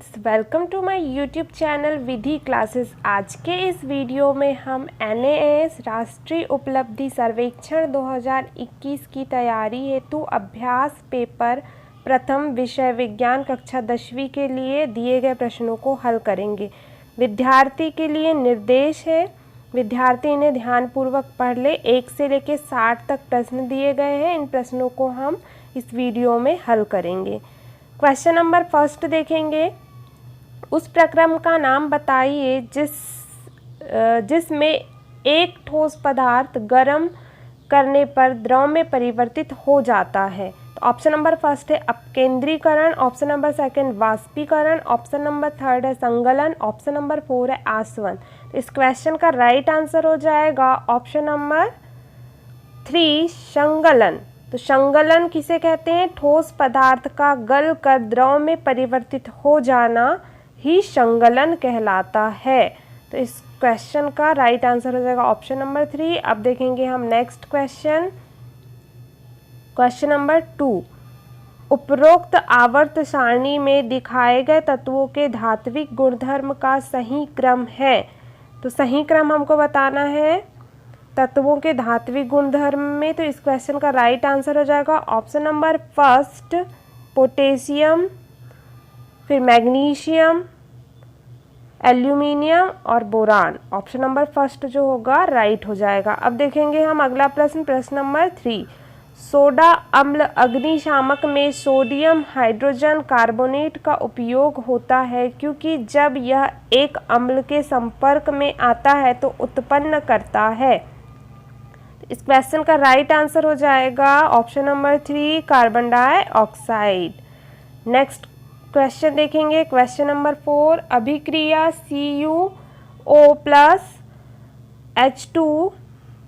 Students, welcome to my YouTube channel Vidhi classes. आज के इस वीडियो में हम एनएएस राष्ट्रीय उपलब्धि सर्वेक्षण 2021 की तैयारी हेतु अभ्यास पेपर प्रथम विषय विज्ञान कक्षा 10वीं के लिए दिए गए प्रश्नों को हल करेंगे। विद्यार्थी के लिए निर्देश है, विद्यार्थी इन्हें ध्यानपूर्वक पढ़ ले। 1 से लेकर 60 तक प्रश्न दिए गए हैं। इन प्रश्नों को हम इस वीडियो में हल करेंगे। क्वेश्चन नंबर फर्स्ट देखेंगे। उस प्रक्रम का नाम बताइए जिसमें एक ठोस पदार्थ गर्म करने पर द्रव में परिवर्तित हो जाता है। तो ऑप्शन नंबर फर्स्ट है अपकेंद्रीकरण, ऑप्शन नंबर सेकंड वाष्पीकरण, ऑप्शन नंबर थर्ड है संगलन, ऑप्शन नंबर 4 है आसवन। तो इस क्वेश्चन का राइट आंसर हो जाएगा ऑप्शन नंबर 3 संगलन। तो संगलन किसे कहते हैं? ठोस पदार्थ का गल कर द्रव में परिवर्तित हो जाना ही संगलन कहलाता है। तो इस क्वेश्चन का राइट आंसर हो जाएगा ऑप्शन नंबर 3। अब देखेंगे हम नेक्स्ट क्वेश्चन, क्वेश्चन नंबर 2। उपरोक्त आवर्त सारणी में दिखाए गए तत्वों के धात्विक गुणधर्म का सही क्रम है। तो सही क्रम हमको बताना है तत्वों के धात्विक गुणधर्म में। तो इस क्वेश्चन का राइट आंसर हो जाएगा ऑप्शन नंबर फर्स्ट पोटेशियम, फिर मैग्नीशियम, एल्यूमिनियम और बोरान। ऑप्शन नंबर फर्स्ट जो होगा राइट हो जाएगा। अब देखेंगे हम अगला प्रश्न, प्रश्न नंबर 3। सोडा अम्ल अग्निशामक में सोडियम हाइड्रोजन कार्बोनेट का उपयोग होता है क्योंकि जब यह एक अम्ल के संपर्क में आता है तो उत्पन्न करता है। इस क्वेश्चन का राइट आंसर हो जाएगा option number 3 carbon dioxide. Next question देखेंगे, क्वेश्चन नंबर 4। अभिक्रिया CuO प्लस H2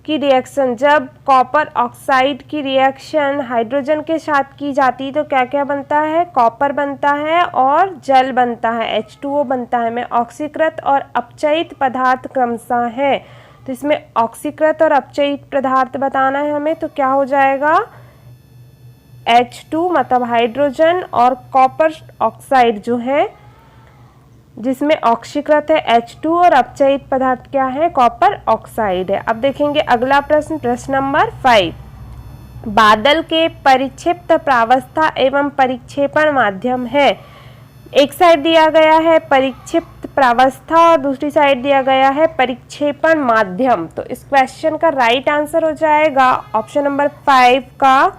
की रिएक्शन जब कॉपर ऑक्साइड की रिएक्शन हाइड्रोजन के साथ की जाती तो क्या क्या बनता है? कॉपर बनता है और जल बनता है, H2O बनता है। में ऑक्सीकृत और अपचयित पदार्थ क्रमशः है। तो इसमें ऑक्सीकृत और अपचयित पदार्थ बताना है हमें। तो क्या हो जाएगा? H2 मतलब हाइड्रोजन और कॉपर ऑक्साइड जो है जिसमें ऑक्सीकृत है H2 और अपचयित पदार्थ क्या है? कॉपर ऑक्साइड है। अब देखेंगे अगला प्रश्न, प्रश्न नंबर 5। बादल के परिक्षिप्त प्रावस्था एवं परिक्षेपण माध्यम है। एक साइड दिया गया है परिक्षिप्त प्रावस्था और दूसरी साइड दिया गया है परिक्षेपण माध्यम। तो इस क्वेश्चन का राइट आंसर हो जाएगा ऑप्शन नंबर 5 का।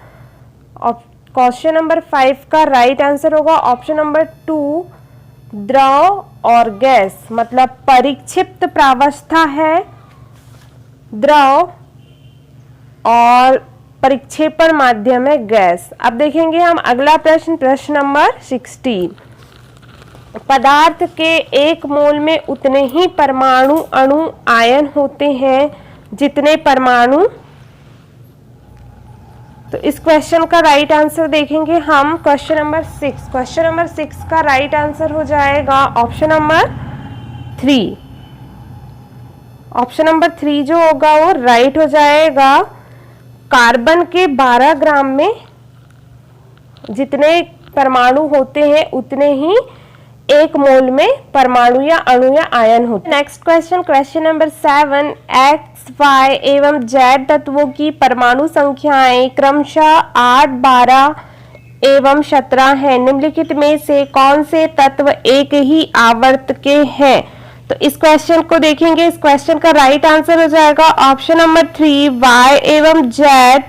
क्वेश्चन नंबर 5 का राइट आंसर होगा ऑप्शन नंबर 2 द्रव और गैस। मतलब परिक्षिप्त प्रावस्था है द्रव और परिक्षेपण माध्यम है गैस। अब देखेंगे हम अगला प्रश्न, प्रश्न नंबर 16। पदार्थ के एक मोल में उतने ही परमाणु अणु आयन होते हैं जितने परमाणु। तो इस क्वेश्चन का राइट आंसर देखेंगे हम क्वेश्चन नंबर 6। क्वेश्चन नंबर 6 का राइट आंसर हो जाएगा ऑप्शन नंबर 3। ऑप्शन नंबर 3 जो होगा वो राइट हो जाएगा। कार्बन के 12 ग्राम में जितने परमाणु होते हैं उतने ही एक मोल में परमाणु या अणु या आयन होते हैं। Next question, question number 7। X, Y एवं Z तत्वों की परमाणु संख्याएं क्रमशः 8, 12 एवं 17 हैं। निम्नलिखित में से कौन से तत्व एक ही आवर्त के हैं? तो इस क्वेश्चन को देखेंगे। इस क्वेश्चन का राइट आंसर हो जाएगा ऑप्शन नंबर 3 Y एवं Z,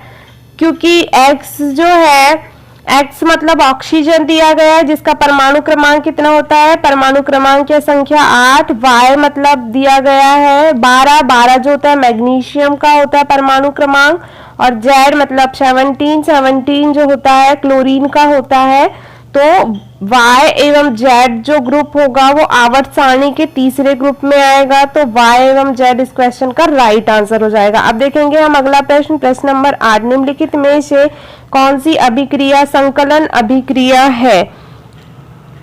क्योंकि X जो है X मतलब ऑक्सीजन दिया गया है जिसका परमाणु क्रमांक कितना होता है? परमाणु क्रमांक या संख्या 8। Y मतलब दिया गया है 12 जो होता है मैग्नीशियम का होता है परमाणु क्रमांक। और Z मतलब 17 जो होता है क्लोरीन का होता है। तो Y एवं Z जो ग्रुप होगा वो आवर्त सारणी के तीसरे ग्रुप में आएगा। तो Y एवं Z इस क्वेश्चन का राइट आंसर हो जाएगा। अब देखेंगे हम अगला प्रश्न, प्रश्न नंबर 8। निम्नलिखित में से कौन सी अभिक्रिया संकलन अभिक्रिया है?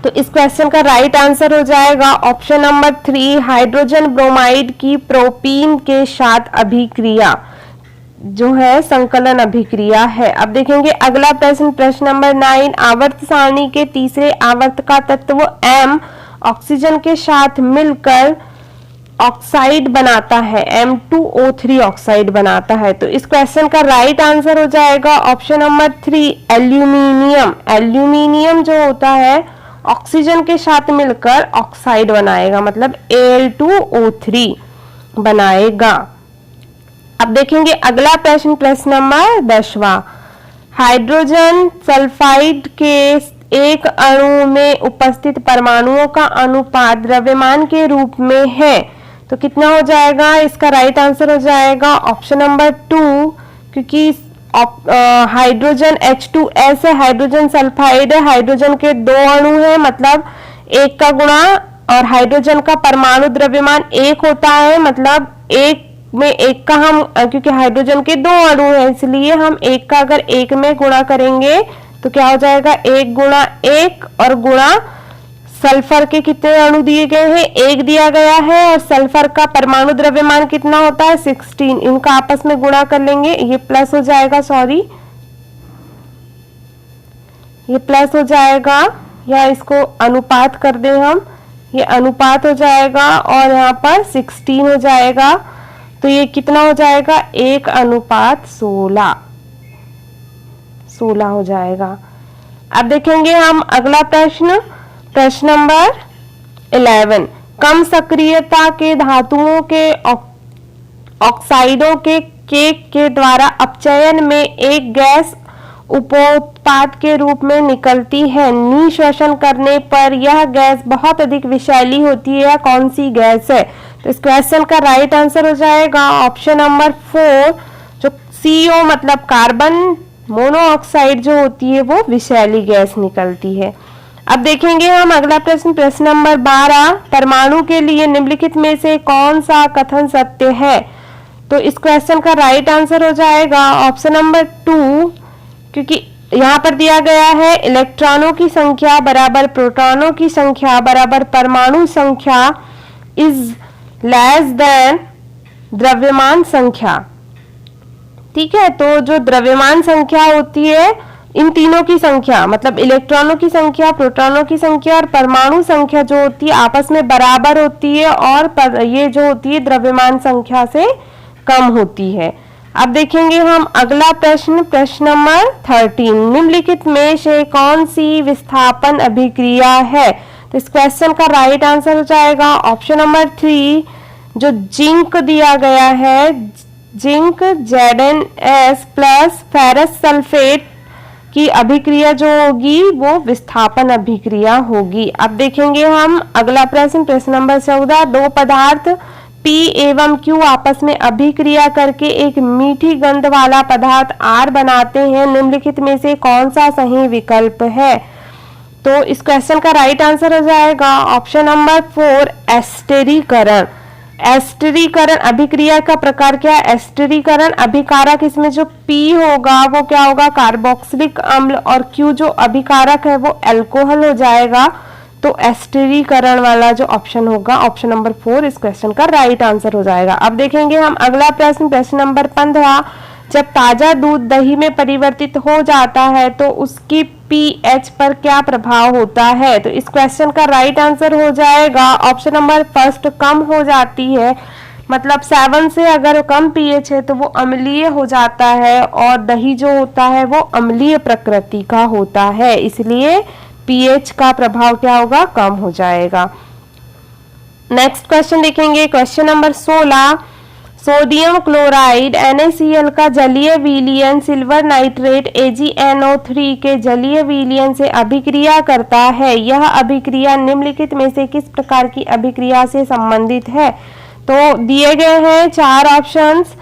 तो इस क्वेश्चन का राइट आंसर हो जाएगा ऑप्शन नंबर 3 हाइड्रोजन ब्रोमाइड की प्रोपीन के साथ अभिक्रिया। जो है संकलन अभिक्रिया है। अब देखेंगे अगला प्रश्न, प्रश्न नंबर 9, आवर्त सारणी के तीसरे आवर्त का तत्व M ऑक्सीजन के साथ मिलकर ऑक्साइड बनाता है, M2O3 ऑक्साइड बनाता है। तो इस क्वेश्चन का राइट आंसर हो जाएगा ऑप्शन नंबर 3 एल्यूमिनियम। एल्यूमिनियम जो होता है ऑक्सीजन के साथ मिलकर ऑक्साइड बनाएगा, मतलब Al2O3 बनाएगा। अब देखेंगे अगला प्रश्न, प्रश्न नंबर 10वां, हाइड्रोजन सल्फाइड के एक अणु में उपस्थित परमाणुओं का अनुपात द्रव्यमान के रूप में है, तो कितना हो जाएगा? इसका राइट आंसर हो जाएगा ऑप्शन नंबर 2, क्योंकि हाइड्रोजन H2S है, हाइड्रोजन सल्फाइड है, हाइड्रोजन के 2 अणु है, मतलब 1 का गुणा, और हाइड्रोजन का परमाणु द्रव्यमान 1 होता है, मतलब 1 में 1 का हम, क्योंकि हाइड्रोजन के 2 अणु है इसलिए हम 1 का अगर 1 में गुणा करेंगे तो क्या हो जाएगा? 1 गुणा 1 और गुणा सल्फर के कितने अणु दिए गए हैं? 1 दिया गया है, और सल्फर का परमाणु द्रव्यमान कितना होता है? 16। इनका आपस में गुणा कर लेंगे, ये प्लस हो जाएगा, सॉरी ये प्लस हो जाएगा, या इसको अनुपात कर दें हम, ये अनुपात हो जाएगा और यहाँ पर 16 हो जाएगा, तो ये कितना हो जाएगा? 1:16 हो जाएगा। अब देखेंगे हम अगला प्रश्न, प्रश्न नंबर 11, कम सक्रियता के धातुओं के ऑक्साइडों के केक के द्वारा अपचयन में एक गैस उपोत्पाद के रूप में निकलती है, निःश्वसन करने पर यह गैस बहुत अधिक विषैली होती है, कौन सी गैस है? तो इस क्वेश्चन का राइट आंसर हो जाएगा ऑप्शन नंबर 4, जो CO मतलब कार्बन मोनोऑक्साइड जो होती है वो विषैली गैस निकलती है। अब देखेंगे हम अगला प्रश्न, प्रश्न नंबर 12, परमाणु के लिए निम्नलिखित में से कौन सा कथन सत्य है? तो इस क्वेश्चन का राइट आंसर हो जाएगा ऑप्शन नंबर 2, क्योंकि यहाँ पर दिया गया है इलेक्ट्रॉनों की संख्या बराबर प्रोटॉनों की संख्या बराबर परमाणु संख्या इज लेस देन द्रव्यमान संख्या। ठीक है, तो जो द्रव्यमान संख्या होती है इन तीनों की संख्या, मतलब इलेक्ट्रॉनों की संख्या, प्रोटॉनों की संख्या और परमाणु संख्या जो होती है आपस में बराबर होती है, और ये जो होती है द्रव्यमान संख्या से कम होती है। अब देखेंगे हम अगला प्रश्न, प्रश्न नंबर 13, निम्नलिखित में से कौन सी विस्थापन अभिक्रिया है? तो इस क्वेश्चन का राइट आंसर हो जाएगा ऑप्शन नंबर 3, जो जिंक दिया गया है, zinc ZnS plus ferrous sulphate की अभिक्रिया जो होगी वो विस्थापन अभिक्रिया होगी। अब देखेंगे हम अगला प्रश्न, प्रश्न नंबर 14, दो पदार्थ P एवं Q आपस में अभिक्रिया करके एक मीठी गंध वाला पदार्थ R बनाते हैं, निम्नलिखित में से कौन सा सही विकल्प है? तो इस क्वेश्चन का राइट आंसर हो जाएगा ऑप्शन नंबर 4 एस्टेरीकरण। एस्टेरीकरण अभिक्रिया का प्रकार क्या है? एस्टेरीकरण अभिकारक, इसमें जो P होगा वो क्या होगा? कार्बोक्सिलिक अम्ल, और Q जो अभिकारक है वो अल्कोहल हो जाएगा। तो एस्टेरीकरण वाला जो ऑप्शन होगा ऑप्शन नंबर 4 इस क्वेश्चन का राइट आंसर हो जाएगा। अब देखेंगे हम अगला प्रश्न, प्रश्न नंबर 15, जब ताजा दूध दही में परिवर्तित हो जाता है तो उसकी pH पर क्या प्रभाव होता है? तो इस क्वेश्चन का राइट आंसर हो जाएगा ऑप्शन नंबर 1 कम हो जाती है, मतलब 7 से अगर कम pH है तो वो अम्लीय हो जाता है, और दही जो होता है वो अम्लीय प्रकृति का होता है, इसलिए pH का प्रभाव क्या होगा? कम हो जाएगा। नेक्स्ट क्वेश्चन देखेंगे, question number 16, sodium chloride NaCl का जलीय विलयन सिल्वर नाइट्रेट AgNO3 के जलीय विलयन से अभिक्रिया करता है, यह अभिक्रिया निम्नलिखित में से किस प्रकार की अभिक्रिया से संबंधित है? तो दिए गए हैं 4 ऑप्शंस,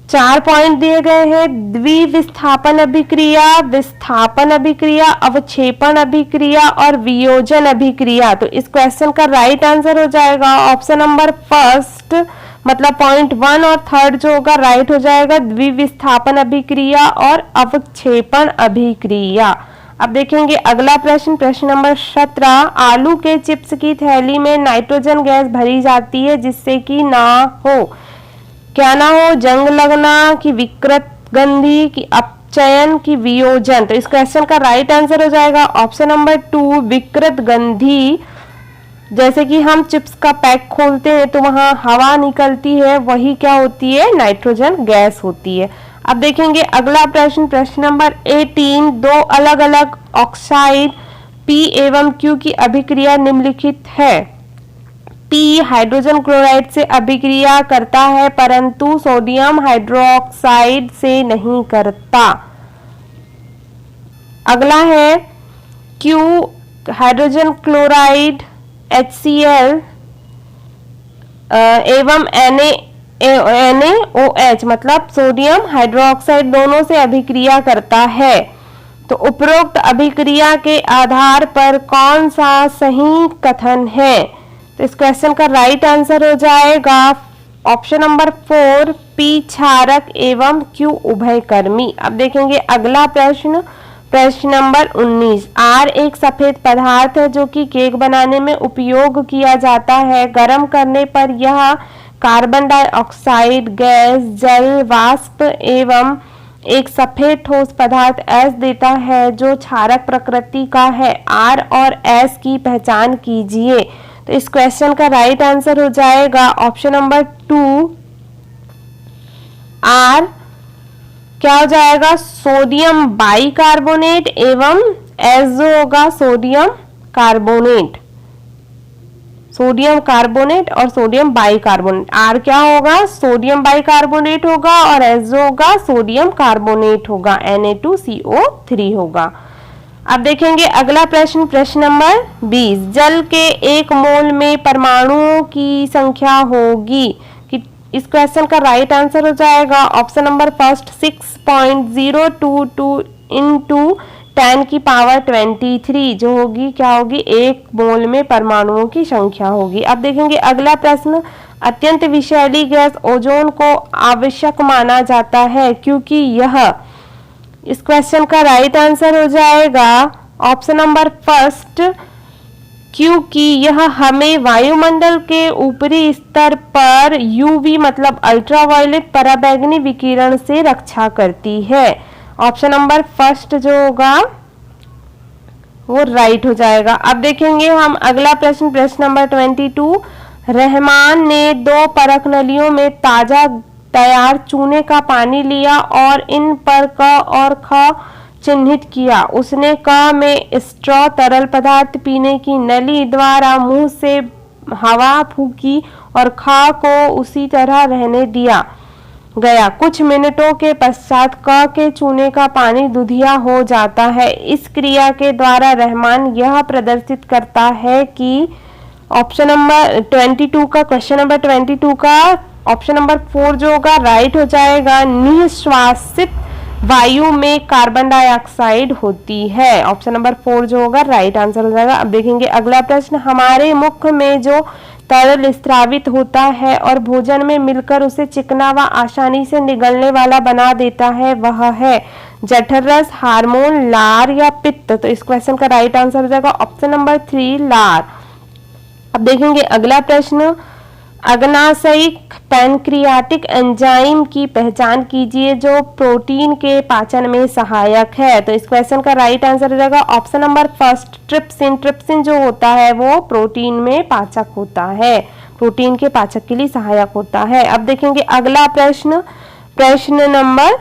4 पॉइंट दिए गए हैं, द्विविस्थापन अभिक्रिया, विस्थापन अभिक्रिया, अवक्षेपण अभिक्रिया और वियोजन अभिक्रिया। तो इस क्वेश्चन का राइट आंसर हो जाएगा ऑप्शन नंबर 1, मतलब पॉइंट 1 और 3 जो होगा राइट हो जाएगा, द्विविस्थापन अभिक्रिया और अवक्षेपण अभिक्रिया। अब देखेंगे अगला प्रश्न, प्रश्न नंबर 17, आलू के चिप्स की थैली में नाइट्रोजन गैस भरी जाती है जिससे कि ना हो, क्या ना हो, जंग लगना कि विकृत गंधी कि अपचयन की वियोजन। तो इस क्वेश्चन का राइट आंसर हो जाएगा ऑप्शन नंबर 2 विकृत गंधी। जैसे कि हम चिप्स का पैक खोलते हैं तो वहां हवा निकलती है, वही क्या होती है, नाइट्रोजन गैस होती है। अब देखेंगे अगला प्रश्न, प्रश्न नंबर 18, दो अलग अलग ऑक्साइड P एवं Q की अभिक्रिया निम्नलिखित है। P हाइड्रोजन क्लोराइड से अभिक्रिया करता है परंतु सोडियम हाइड्रोक्साइड से नहीं करता। अगला है Q हाइड्रोजन क्लोराइड HCl एवं NaOH मतलब सोडियम हाइड्रोक्साइड दोनों से अभिक्रिया करता है। तो उपरोक्त अभिक्रिया के आधार पर कौन सा सही कथन है? तो इस क्वेश्चन का राइट आंसर हो जाएगा ऑप्शन नंबर 4 P क्षारक एवं Q उभयकर्मी। अब देखेंगे अगला प्रश्न, प्रश्न नंबर 19, R एक सफेद पदार्थ है जो कि केक बनाने में उपयोग किया जाता है। गर्म करने पर यह कार्बन डाइऑक्साइड गैस, जल, वाष्प एवं एक सफेद ठोस पदार्थ S देता है जो क्षारक प्रकृति का है। R और S की पहचान कीजिए। तो इस क्वेश्चन का राइट आंसर हो जाएगा ऑप्शन नंबर 2 R क्या हो जाएगा, सोडियम बाइकार्बोनेट एवं S जो होगा सोडियम कार्बोनेट, सोडियम कार्बोनेट और सोडियम बाइकार्बोनेट। R क्या होगा, सोडियम बाइकार्बोनेट होगा और S जो होगा सोडियम कार्बोनेट होगा, Na2CO3 होगा। अब देखेंगे अगला प्रश्न, प्रश्न नंबर 20, जल के 1 मोल में परमाणुओं की संख्या होगी कि इस क्वेश्चन का राइट आंसर हो जाएगा ऑप्शन नंबर फर्स्ट 6.022 इंटू 10 की पावर 23 जो होगी क्या होगी, 1 मोल में परमाणुओं की संख्या होगी। अब देखेंगे अगला प्रश्न, अत्यंत विषैली गैस ओजोन को आवश्यक माना जाता है क्योंकि यह, इस क्वेश्चन का राइट आंसर हो जाएगा ऑप्शन नंबर फर्स्ट क्योंकि यह हमें वायुमंडल के ऊपरी स्तर पर यूवी मतलब अल्ट्रावायलेट पराबैंगनी विकिरण से रक्षा करती है। ऑप्शन नंबर फर्स्ट जो होगा वो राइट हो जाएगा। अब देखेंगे हम अगला प्रश्न, प्रश्न नंबर 22, रहमान ने 2 परख नलियों में ताजा तैयार चूने का पानी लिया और इन पर क और ख चिन्हित किया। उसने क में स्ट्रॉ तरल पदार्थ पीने की नली द्वारा मुंह से हवा फूकी और ख को उसी तरह रहने दिया गया। कुछ मिनटों के पश्चात क के चूने का पानी दुधिया हो जाता है। इस क्रिया के द्वारा रहमान यह प्रदर्शित करता है कि ऑप्शन नंबर 22 का, क्वेश्चन नंबर 22 का ऑप्शन नंबर 4 जो होगा राइट हो जाएगा, निःश्वासित वायु में कार्बन डाइऑक्साइड होती है। ऑप्शन नंबर 4 जो होगा राइट आंसर हो जाएगा। अब देखेंगे अगला प्रश्न, हमारे मुख में जो तरल स्रावित होता है और भोजन में मिलकर उसे चिकना व आसानी से निगलने वाला बना देता है वह है जठर रस, हार्मोन, लार या पित्त। तो इस क्वेश्चन का राइट आंसर हो जाएगा ऑप्शन नंबर 3 लार। अब देखेंगे अगला प्रश्न, अग्नाशयिक पैनक्रियाटिक एंजाइम की पहचान कीजिए जो प्रोटीन के पाचन में सहायक है। तो इस क्वेश्चन का राइट आंसर हो जाएगा option number first trypsin. Trypsin जो होता है वो प्रोटीन में पाचक होता है, प्रोटीन के पाचक के लिए सहायक होता है। अब देखेंगे अगला प्रश्न, प्रश्न नंबर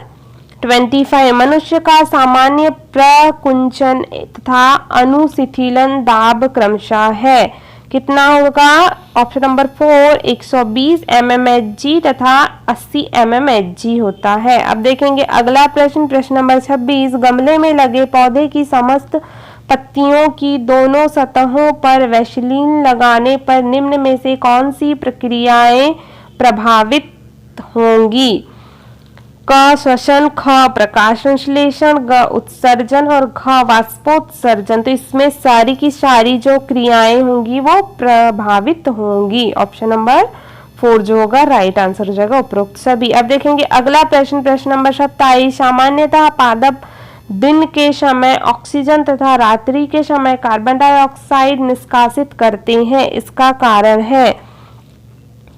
25, मनुष्य का सामान्य प्रकुंचन तथा अनुशिथिलन दाब क्रमशः है कितना होगा, ऑप्शन नंबर 4 120 mmHg तथा 80 mmHg होता है। अब देखेंगे अगला प्रश्न, प्रश्न नंबर 26, गमले में लगे पौधे की समस्त पत्तियों की दोनों सतहों पर वैसलीन लगाने पर निम्न में से कौन सी प्रक्रियाएं प्रभावित होंगी, क श्वसन, ख प्रकाश संश्लेषण, ग उत्सर्जन और घ वाष्पोत्सर्जन। तो इसमें सारी की सारी जो क्रियाएं होंगी वो प्रभावित होंगी। ऑप्शन नंबर 4 जो होगा राइट आंसर हो जाएगा उपरोक्त सभी। अब देखेंगे अगला प्रश्न, प्रश्न नंबर 27, सामान्यतः पादप दिन के समय ऑक्सीजन तथा रात्रि के समय कार्बन डाइऑक्साइड निष्कासित करते हैं, इसका कारण है।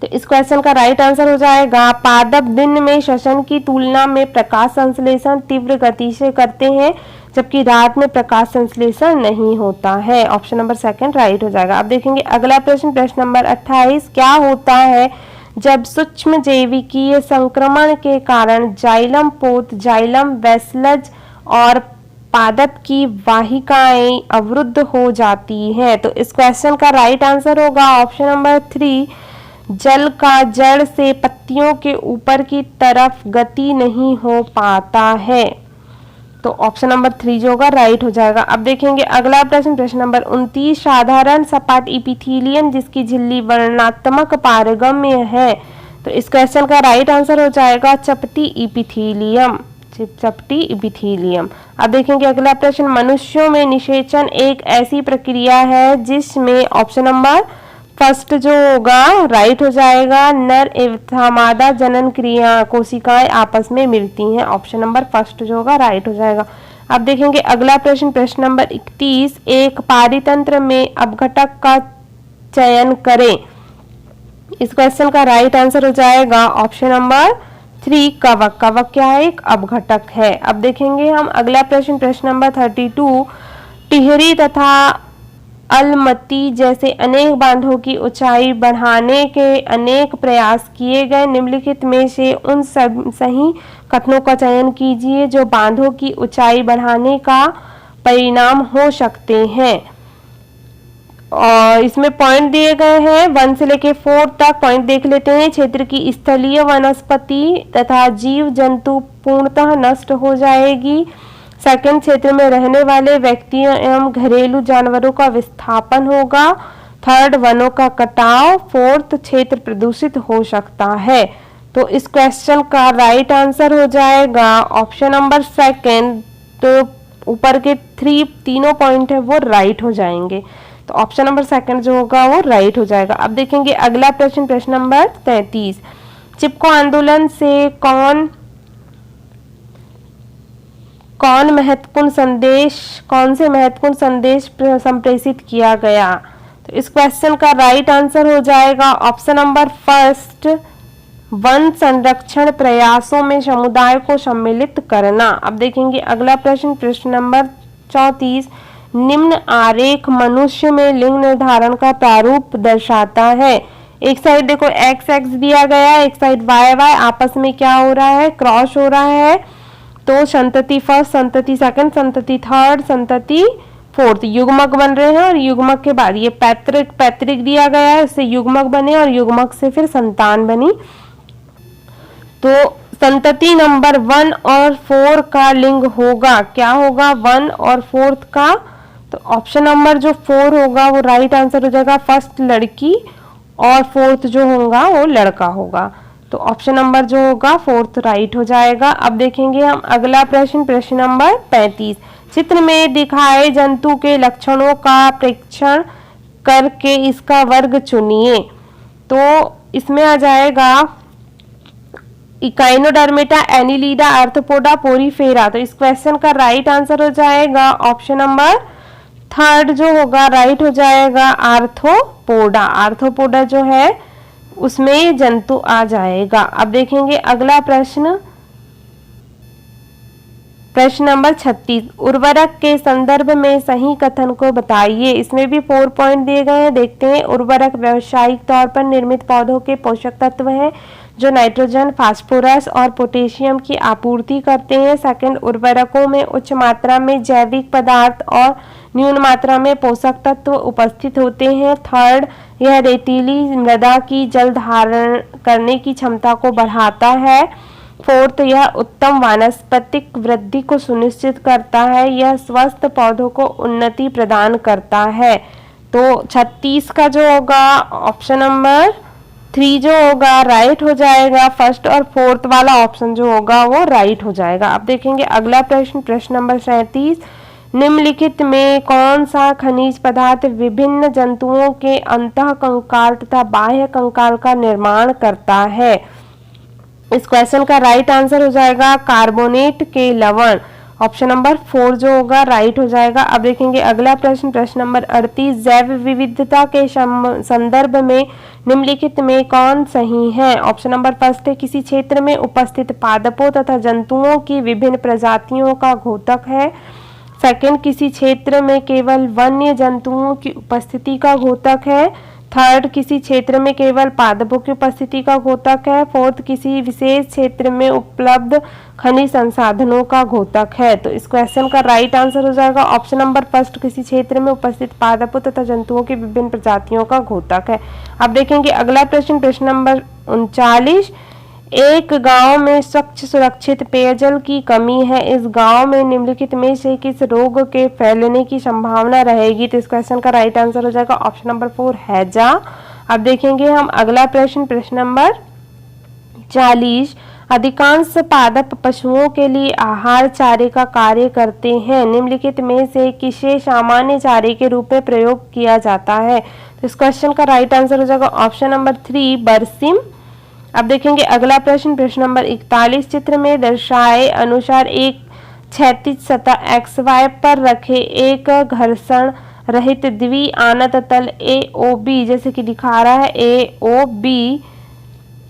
तो इस क्वेश्चन का राइट आंसर हो जाएगा पादप दिन में श्वसन की तुलना में प्रकाश संश्लेषण तीव्र गति से करते हैं, जबकि रात में प्रकाश संश्लेषण नहीं होता है। ऑप्शन नंबर सेकंड राइट हो जाएगा। अब देखेंगे अगला प्रश्न, प्रश्न नंबर 28, क्या होता है जब सूक्ष्म जैविकीय संक्रमण के कारण जाइलम पोत, जाइलम वेसलज और पादप की वाहिकाएं अवरुद्ध हो जाती हैं? तो इस क्वेश्चन का राइट आंसर होगा ऑप्शन नंबर 3, जल का जड़ से पत्तियों के ऊपर की तरफ गति नहीं हो पाता है। तो ऑप्शन नंबर 3 जो होगा राइट हो जाएगा। अब देखेंगे अगला प्रश्न, प्रश्न नंबर 29, साधारण सपाट इपिथीलियम जिसकी झिल्ली वर्णनात्मक पारगम्य है। तो इस क्वेश्चन का राइट आंसर हो जाएगा चपटी इपिथीलियम, चपटी इपिथीलियम। अब देखेंगे अगला प्रश्न, मनुष्यों में निषेचन एक ऐसी प्रक्रिया है जिसमें ऑप्शन नंबर फर्स्ट जो होगा राइट हो जाएगा, नर एवं मादा जनन क्रिया कोशिकाएं आपस में मिलती हैं। ऑप्शन नंबर फर्स्ट जो होगा राइट हो जाएगा। अब देखेंगे अगला प्रश्न, प्रश्न नंबर 31, एक पारितंत्र में अपघटक का चयन करें। इस क्वेश्चन का राइट आंसर हो जाएगा ऑप्शन नंबर 3, कवक। कवक क्या है? एक अपघटक है। अब देखेंगे हम अगला प्रश्न, प्रश्न नंबर 32, टिहरी तथा अलमती जैसे अनेक बांधों की ऊंचाई बढ़ाने के अनेक प्रयास किए गए, निम्नलिखित में से उन सब सही कथनों का चयन कीजिए जो बांधों की ऊंचाई बढ़ाने का परिणाम हो सकते हैं। और इसमें पॉइंट दिए गए हैं 1 से लेके 4 तक। पॉइंट देख लेते हैं। क्षेत्र की स्थलीय वनस्पति तथा जीव जंतु पूर्णतः नष्ट हो जाएगी। सेकंड, क्षेत्र में रहने वाले व्यक्तियों एवं घरेलू जानवरों का विस्थापन होगा। थर्ड, वनों का कटाव। फोर्थ, क्षेत्र प्रदूषित हो सकता है। तो इस क्वेश्चन का राइट आंसर हो जाएगा ऑप्शन नंबर सेकंड। तो ऊपर के तीनों पॉइंट है वो राइट हो जाएंगे। तो ऑप्शन नंबर सेकंड जो होगा वो राइट हो जाएगा। अब देखेंगे अगला प्रश्न, प्रश्न नंबर 33, चिपको आंदोलन से कौन से महत्वपूर्ण संदेश संप्रेषित किया गया? तो इस क्वेश्चन का राइट आंसर हो जाएगा ऑप्शन नंबर फर्स्ट, वन संरक्षण प्रयासों में समुदाय को सम्मिलित करना। अब देखेंगे अगला प्रश्न, प्रश्न नंबर 34, निम्न आरेख मनुष्य में लिंग निर्धारण का प्रारूप दर्शाता है। एक साइड देखो एक्स एक्स दिया गया है, एक साइड वाई वाई, आपस में क्या हो रहा है? क्रॉस हो रहा है। तो संतति फर्स्ट, संतति सेकंड, संतति थर्ड, संतति फोर्थ युग्मक बन रहे हैं। और युग्मक के बाद ये पैतृक दिया गया है, उससे युग्मक बने और युग्मक से फिर संतान बनी। तो संतति नंबर 1 और 4 का लिंग होगा, क्या होगा? 1 और 4 का। तो ऑप्शन नंबर जो 4 होगा वो राइट आंसर हो जाएगा। फर्स्ट लड़की और फोर्थ जो होगा वो लड़का होगा। तो ऑप्शन नंबर जो होगा फोर्थ राइट हो जाएगा। अब देखेंगे हम अगला प्रश्न, प्रश्न नंबर 35, चित्र में दिखाए जंतु के लक्षणों का परीक्षण करके इसका वर्ग चुनिए। तो इसमें आ जाएगा इकाइनोडर्मेटा, एनिलीडा, आर्थ्रोपोडा, पोरीफेरा। तो इस क्वेश्चन का राइट आंसर हो जाएगा ऑप्शन नंबर थर्ड जो होगा राइट हो जाएगा आर्थ्रोपोडा। आर्थ्रोपोडा जो है उसमें ये जंतु आ जाएगा। अब देखेंगे अगला प्रश्न, प्रश्न नंबर 36, उर्वरक के संदर्भ में सही कथन को बताइए। इसमें भी 4 पॉइंट दिए गए हैं, देखते हैं। उर्वरक व्यावसायिक तौर पर निर्मित पौधों के पोषक तत्व हैं जो नाइट्रोजन, फास्फोरस और पोटेशियम की आपूर्ति करते हैं। सेकंड, उर्वरकों में उच्च मात्रा में जैविक पदार्थ और न्यून मात्रा में पोषक तत्व उपस्थित होते हैं। थर्ड, यह रेतीली मृदा की जल धारण करने की क्षमता को बढ़ाता है। फोर्थ, यह उत्तम वानस्पतिक वृद्धि को सुनिश्चित करता है। यह स्वस्थ पौधों को उन्नति प्रदान करता है। तो 36 का जो होगा ऑप्शन नंबर 3 जो होगा राइट हो जाएगा। फर्स्ट और फोर्थ वाला ऑप्शन जो होगा वो राइट हो जाएगा। अब देखेंगे अगला प्रश्न, प्रश्न नंबर 37, निम्नलिखित में कौन सा खनिज पदार्थ विभिन्न जंतुओं के अंतः कंकाल तथा बाह्य कंकाल का निर्माण करता है? इस क्वेश्चन का राइट आंसर हो जाएगा कार्बोनेट के लवण। ऑप्शन नंबर 4 जो होगा राइट हो जाएगा। अब देखेंगे अगला प्रश्न, प्रश्न नंबर 38, जैव विविधता के संदर्भ में निम्नलिखित में कौन सही है? ऑप्शन नंबर फर्स्ट है किसी क्षेत्र में उपस्थित पादपों तथा जंतुओं की विभिन्न प्रजातियों का घोतक है। सेकंड, किसी क्षेत्र में केवल वन्य जंतुओं की उपस्थिति का घोतक है। थर्ड, किसी क्षेत्र में केवल पादपों की उपस्थिति का घोतक है। फोर्थ, किसी विशेष क्षेत्र में उपलब्ध खनिज संसाधनों का घोतक है। तो इस क्वेश्चन का राइट आंसर हो जाएगा ऑप्शन नंबर फर्स्ट, किसी क्षेत्र में उपस्थित पादपों तथा जंतुओं की विभिन्न प्रजातियों का घोतक है। अब देखेंगे अगला प्रश्न, प्रश्न नंबर 39, एक गांव में स्वच्छ सुरक्षित पेयजल की कमी है। इस गांव में निम्नलिखित में से किस रोग के फैलने की संभावना रहेगी? तो इस क्वेश्चन का राइट आंसर हो जाएगा ऑप्शन नंबर 4, हैजा। अब देखेंगे हम अगला प्रश्न, प्रश्न नंबर 40, अधिकांश पादप पशुओं के लिए आहार चारे का कार्य करते हैं। निम्नलिखित में से किसे सामान्य चारे के रूप में प्रयोग किया जाता है? तो इस क्वेश्चन का राइट आंसर हो जाएगा ऑप्शन नंबर 3, बरसिम। अब देखेंगे अगला प्रश्न, प्रश्न नंबर 41, चित्र में दर्शाए अनुसार एक क्षैतिज सतह XY पर रखे एक घर्षण रहित द्विआनत तल AOB जैसे कि दिखा रहा है AOB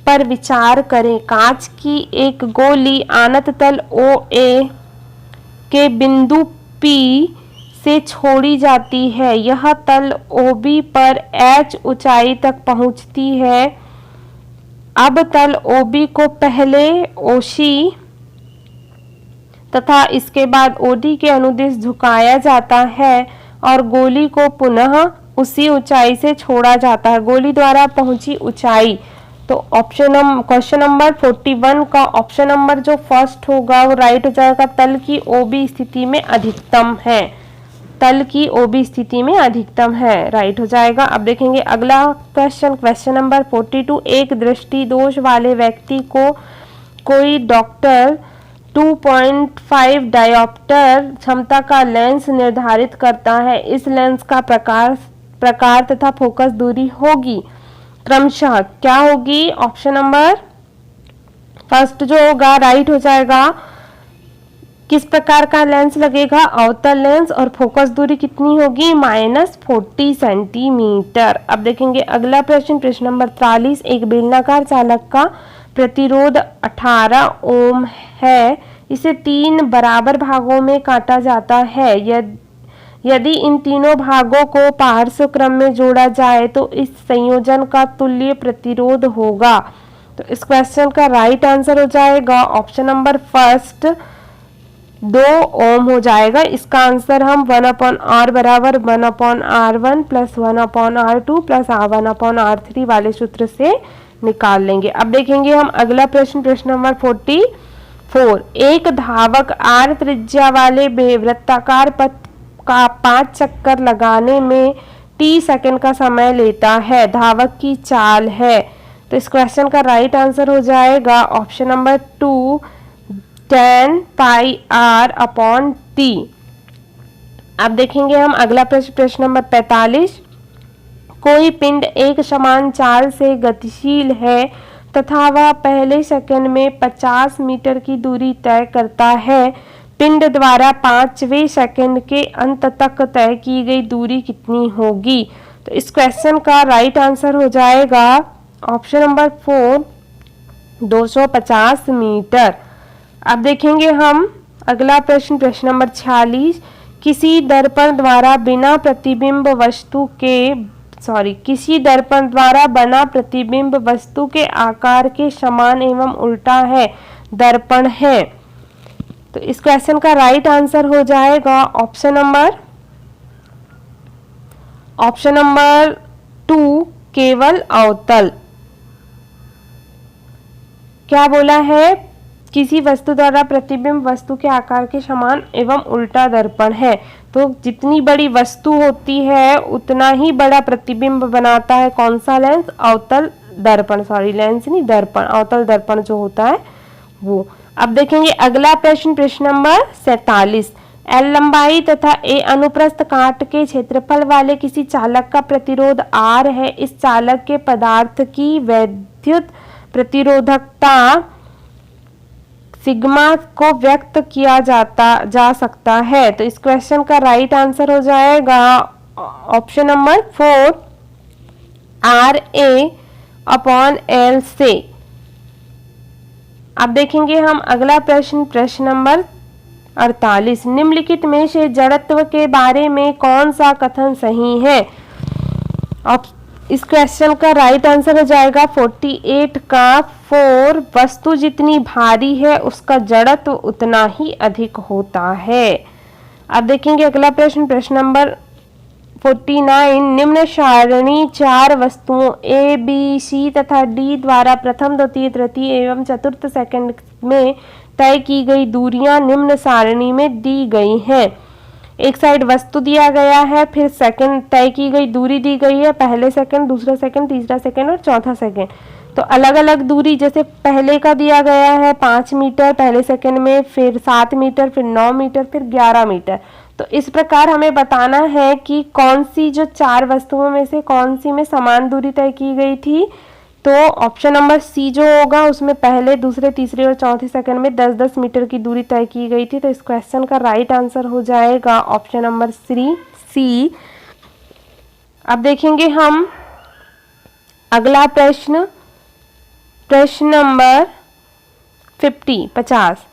पर विचार करें। कांच की एक गोली आनत तल OA के बिंदु P से छोड़ी जाती है। यह तल OB पर H ऊंचाई तक पहुंचती है। अब तल OB को पहले OC तथा इसके बाद OD के अनुदिश झुकाया जाता है और गोली को पुनः उसी ऊंचाई से छोड़ा जाता है। गोली द्वारा पहुंची ऊंचाई, तो क्वेश्चन नंबर 41 का ऑप्शन नंबर जो फर्स्ट होगा वो राइट हो जाएगा, तल की OB स्थिति में अधिकतम है। तल की OB स्थिति में अधिकतम है, राइट हो जाएगा। अब देखेंगे अगला क्वेश्चन, क्वेश्चन नंबर 42, एक दृष्टि दोष वाले व्यक्ति को कोई डॉक्टर 2.5 डायोप्टर क्षमता का लेंस निर्धारित करता है। इस लेंस का प्रकार तथा फोकस दूरी होगी क्रमशः क्या होगी? ऑप्शन नंबर फर्स्ट जो होगा राइट हो जाएगा। किस प्रकार का लेंस लगेगा? अवतल लेंस, और फोकस दूरी कितनी होगी? -40 सेंटीमीटर। अब देखेंगे अगला प्रश्न, प्रश्न नंबर 43, एक बेलनाकार चालक का प्रतिरोध 18 ओम है। इसे 3 बराबर भागों में काटा जाता है। यदि इन तीनों भागों को पार्श्व क्रम में जोड़ा जाए तो इस संयोजन का तुल्य प्रतिरोध होगा। तो इस क्वेश्चन का राइट आंसर हो जाएगा ऑप्शन नंबर फर्स्ट, 2 ओम हो जाएगा। इसका आंसर हम 1/r बराबर 1/r1 plus 1/r2 plus 1/r3 वाले सूत्र से निकाल लेंगे। अब देखेंगे हम अगला प्रश्न, प्रश्न नंबर 44, एक धावक r त्रिज्या वाले वृत्ताकार पथ का 5 चक्कर लगाने में t सेकंड का समय लेता है। धावक की चाल है। तो इस क्वेश्चन का राइट आंसर हो जाएगा ऑप्शन नंबर 2, 10 पाई r अपॉन t। अब देखेंगे हम अगला प्रश्न, प्रश्न नंबर 45, कोई पिंड एक समान चाल से गतिशील है तथा वह पहले सेकंड में 50 मीटर की दूरी तय करता है। पिंड द्वारा 5वें सेकंड के अंत तक तय की गई दूरी कितनी होगी? तो इस क्वेश्चन का राइट आंसर हो जाएगा ऑप्शन नंबर 4, 250 मीटर। अब देखेंगे हम अगला प्रश्न, प्रश्न नंबर 46, किसी दर्पण द्वारा बना प्रतिबिंब वस्तु के आकार के समान एवं उल्टा है, दर्पण है। तो इस क्वेश्चन का राइट आंसर हो जाएगा ऑप्शन नंबर 2, केवल अवतल। क्या बोला है? किसी वस्तु द्वारा प्रतिबिंब वस्तु के आकार के समान एवं उल्टा दर्पण है। तो जितनी बड़ी वस्तु होती है उतना ही बड़ा प्रतिबिंब बनाता है कौन सा लेंस? अवतल दर्पण, लेंस नहीं, दर्पण, अवतल दर्पण जो होता है वो। अब देखेंगे अगला प्रश्न, प्रश्न नंबर 47, L लंबाई तथा A अनुप्रस्थ काट के क्षेत्रफल वाले किसी चालक का प्रतिरोध R है। इस चालक के पदार्थ की वैद्युत प्रतिरोधकता सिग्मा को व्यक्त किया जा सकता है। तो इस क्वेश्चन का राइट आंसर हो जाएगा ऑप्शन नंबर 4 RA/L से। अब देखेंगे हम अगला प्रश्न, प्रश्न नंबर 48। निम्नलिखित में से जड़त्व के बारे में कौन सा कथन सही है? इस क्वेश्चन का राइट आंसर हो जाएगा 48 का 4, वस्तु जितनी भारी है उसका जड़त्व उतना ही अधिक होता है। अब देखेंगे अगला प्रश्न, प्रश्न नंबर 49। निम्न सारणी 4 वस्तुओं A, B, C तथा D द्वारा प्रथम, द्वितीय, तृतीय एवं चतुर्थ सेकंड में तय की गई दूरियां निम्न सारणी में दी गई हैं। एक साइड वस्तु दिया गया है, फिर सेकंड तय की गई दूरी दी गई है, पहले सेकंड, दूसरा सेकंड, तीसरा सेकंड और चौथा सेकंड। तो अलग अलग दूरी, जैसे पहले का दिया गया है 5 मीटर पहले सेकंड में, फिर 7 मीटर, फिर 9 मीटर, फिर 11 मीटर। तो इस प्रकार हमें बताना है कि कौन सी जो 4 वस्तुओं में से कौन सी में समान दूरी तय की गई थी। तो ऑप्शन नंबर सी जो होगा उसमें पहले, दूसरे, तीसरे और चौथे सेकंड में 10-10 मीटर की दूरी तय की गई थी। तो इस क्वेश्चन का राइट आंसर हो जाएगा ऑप्शन नंबर सी। अब देखेंगे हम अगला प्रश्न, प्रश्न नंबर 50।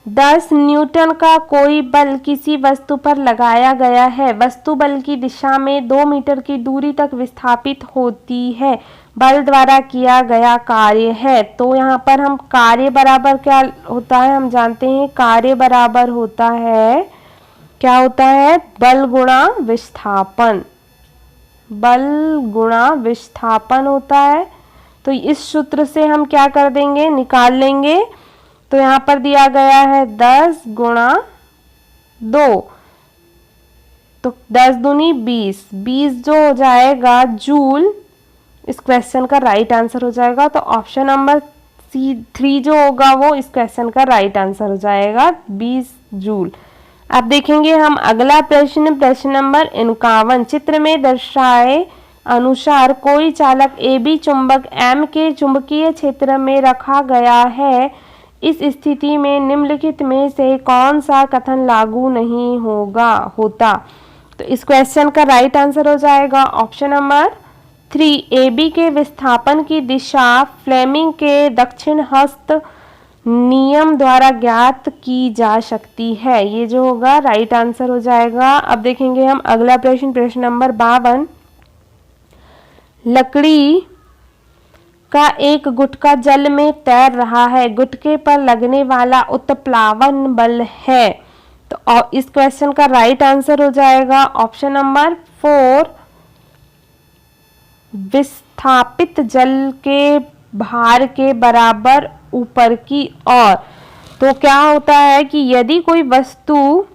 10 न्यूटन का कोई बल किसी वस्तु पर लगाया गया है। वस्तु बल की दिशा में 2 मीटर की दूरी तक विस्थापित होती है। बल द्वारा किया गया कार्य है। तो यहाँ पर हम कार्य बराबर क्या होता है, हम जानते हैं कार्य बराबर होता है, क्या होता है, बल गुणा विस्थापन। बल गुणा विस्थापन होता है। तो इस सूत्र से हम क्या कर देंगे, निकाल लेंगे। तो यहाँ पर दिया गया है 10 गुणा 2, तो 10 दूनी 20, 20 जो हो जाएगा जूल। इस क्वेश्चन का राइट आंसर हो जाएगा। तो ऑप्शन नंबर C3 जो होगा वो इस क्वेश्चन का राइट आंसर हो जाएगा, 20 जूल। अब देखेंगे हम अगला प्रश्न, प्रश्न नंबर 51। चित्र में दर्शाए अनुसार कोई चालक AB चुंबक M के चुंबकीय क्षेत्र में रखा गया है। इस स्थिति में निम्नलिखित में से कौन सा कथन लागू नहीं होता। तो इस क्वेश्चन का राइट आंसर हो जाएगा ऑप्शन नंबर 3, AB के विस्थापन की दिशा फ्लेमिंग के दक्षिण हस्त नियम द्वारा ज्ञात की जा सकती है। ये जो होगा राइट आंसर हो जाएगा। अब देखेंगे हम अगला प्रश्न, प्रश्न नंबर 52। लकड़ी का एक गुटका जल में तैर रहा है। गुटके पर लगने वाला उत्प्लावन बल है। तो इस क्वेश्चन का राइट आंसर हो जाएगा ऑप्शन नंबर 4, विस्थापित जल के भार के बराबर ऊपर की ओर। तो क्या होता है कि यदि कोई वस्तु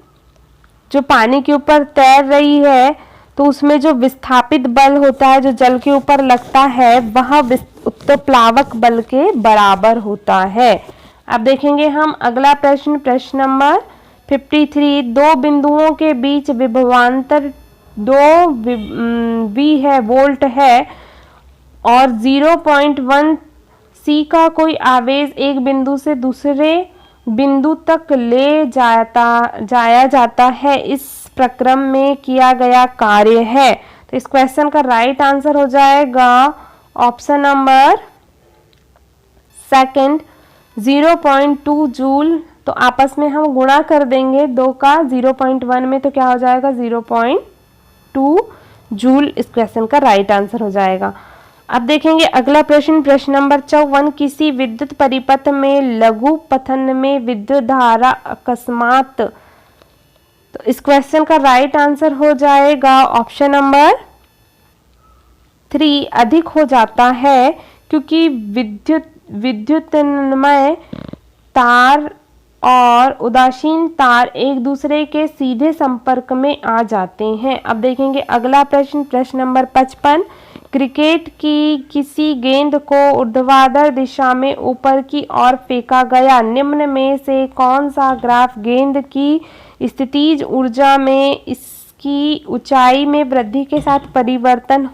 जो पानी के ऊपर तैर रही है तो उसमें जो विस्थापित बल होता है जो जल के ऊपर लगता है वह उत्प्लावक बल के बराबर होता है। अब देखेंगे हम अगला प्रश्न, प्रश्न नंबर 53। 2 बिंदुओं के बीच विभवांतर 2 V है, वोल्ट है और 0.1 C का कोई आवेश एक बिंदु से दूसरे बिंदु तक ले जाया जाता है। इस प्रक्रम में किया गया कार्य है। तो इस क्वेश्चन का राइट आंसर हो जाएगा ऑप्शन नंबर सेकंड, 0.2 जूल। तो आपस में हम गुणा कर देंगे 2 का 0.1 में, तो क्या हो जाएगा 0.2 जूल। इस क्वेश्चन का राइट आंसर हो जाएगा। अब देखेंगे अगला प्रश्न, प्रश्न नंबर 54। किसी विद्युत परिपथ में लघु पथन में विद्युत धारा अकस्मात। तो इस क्वेश्चन का राइट आंसर हो जाएगा ऑप्शन नंबर 3, अधिक हो जाता है, क्योंकि विद्युतमय तार और उदासीन तार एक दूसरे के सीधे संपर्क में आ जाते हैं। अब देखेंगे अगला प्रश्न, प्रश्न नंबर 55। क्रिकेट की किसी गेंद को ऊर्ध्वाधर दिशा में ऊपर की ओर फेंका गया। निम्न में से कौन सा ग्राफ गेंद की स्थितिज ऊर्जा में इसकी ऊंचाई में वृद्धि के साथ परिवर्तन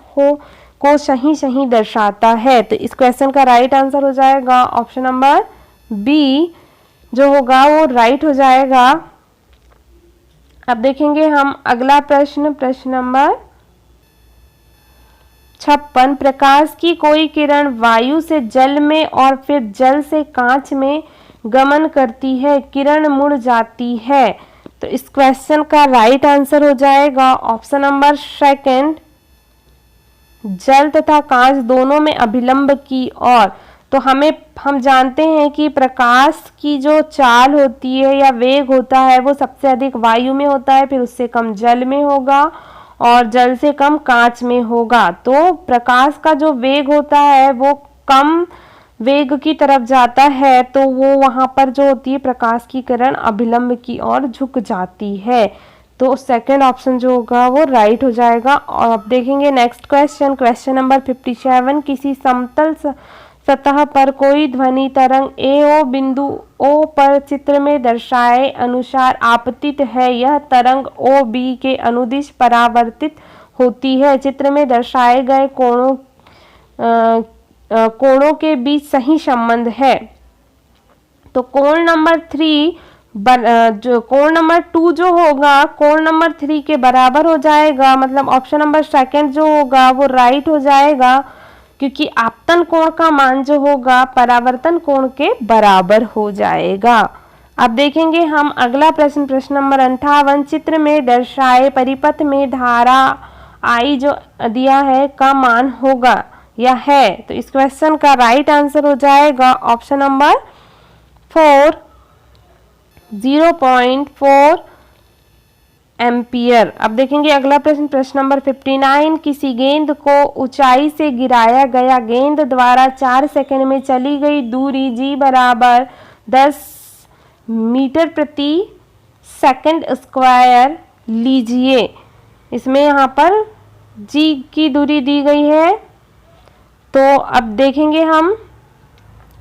को सही दर्शाता है। तो इस क्वेश्चन का राइट आंसर हो जाएगा ऑप्शन नंबर बी जो होगा वो राइट हो जाएगा। अब देखेंगे हम अगला प्रश्न, प्रश्न नंबर 56। प्रकाश की कोई किरण वायु से जल में और फिर जल से कांच में गमन करती है, किरण मुड़ जाती है। तो इस क्वेश्चन का राइट आंसर हो जाएगा ऑप्शन नंबर सेकंड, जल तथा कांच दोनों में अभिलंब की ओर। तो हम जानते हैं कि प्रकाश की जो चाल होती है या वेग होता है वो सबसे अधिक वायु में होता है, फिर उससे कम जल में होगा और जल से कम कांच में होगा। तो प्रकाश का जो वेग होता है वो कम वेग की तरफ जाता है, तो वो वहां पर जो होती है प्रकाश की किरण अभिलंब की ओर झुक जाती है। तो सेकंड ऑप्शन जो होगा वो राइट हो जाएगा। और अब देखेंगे नेक्स्ट क्वेश्चन, क्वेश्चन नंबर 57। किसी समतल सतह पर कोई ध्वनि तरंग ए ओ बिंदु ओ पर चित्र में दर्शाए अनुसार आपतित है। यह तरंग ओ बी के अनुदिश परावर्तित होती है। चित्र में दर्शाए गए कोणों के बीच सही संबंध है। तो कोण नंबर 3 जो कोण नंबर 2 जो होगा कोण नंबर 3 के बराबर हो जाएगा, मतलब ऑप्शन नंबर सेकंड जो होगा वो राइट हो जाएगा, क्योंकि आपतन कोण का मान जो होगा परावर्तन कोण के बराबर हो जाएगा। अब देखेंगे हम अगला प्रश्न, प्रश्न नंबर 58। चित्र में दर्शाए परिपथ में धारा आई जो दिया है का मान होगा या है। तो इस क्वेश्चन का राइट आंसर हो जाएगा ऑप्शन नंबर 4, 0.4 एम्पियर। अब देखेंगे अगला प्रश्न, प्रश्न नंबर 59। किसी गेंद को ऊंचाई से गिराया गया, गेंद द्वारा 4 सेकंड में चली गई दूरी g बराबर 10 मीटर प्रति सेकंड स्क्वायर लीजिए। इसमें यहाँ पर g की दूरी दी गई है। तो अब देखेंगे हम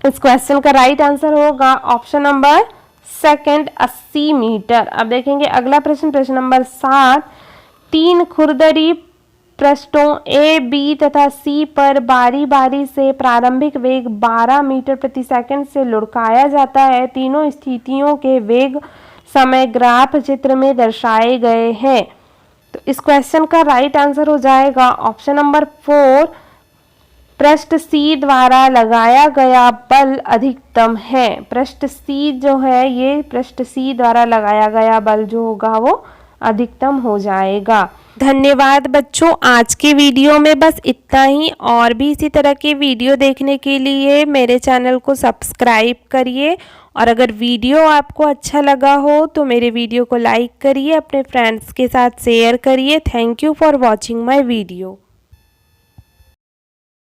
इस क्वेश्चन का राइट आंसर होगा ऑप्शन नंबर सेकंड 80 मीटर। अब देखेंगे अगला प्रश्न, प्रश्न नंबर 7। 3 खुरदरी पृष्ठों ए बी तथा सी पर बारी बारी से प्रारंभिक वेग 12 मीटर प्रति सेकंड से लुढ़काया जाता है। तीनों स्थितियों के वेग समय ग्राफ चित्र में दर्शाए गए हैं। तो इस क्वेश्चन का राइट आंसर हो जाएगा ऑप्शन नंबर 4, पृष्ठ सी द्वारा लगाया गया बल अधिकतम है। पृष्ठ सी जो है ये पृष्ठ सी द्वारा लगाया गया बल जो होगा वो अधिकतम हो जाएगा। धन्यवाद बच्चों, आज के वीडियो में बस इतना ही। और भी इसी तरह के वीडियो देखने के लिए मेरे चैनल को सब्सक्राइब करिए, और अगर वीडियो आपको अच्छा लगा हो तो मेरे वीडियो को लाइक करिए, अपने फ्रेंड्स के साथ शेयर करिए। Thank you for watching my video.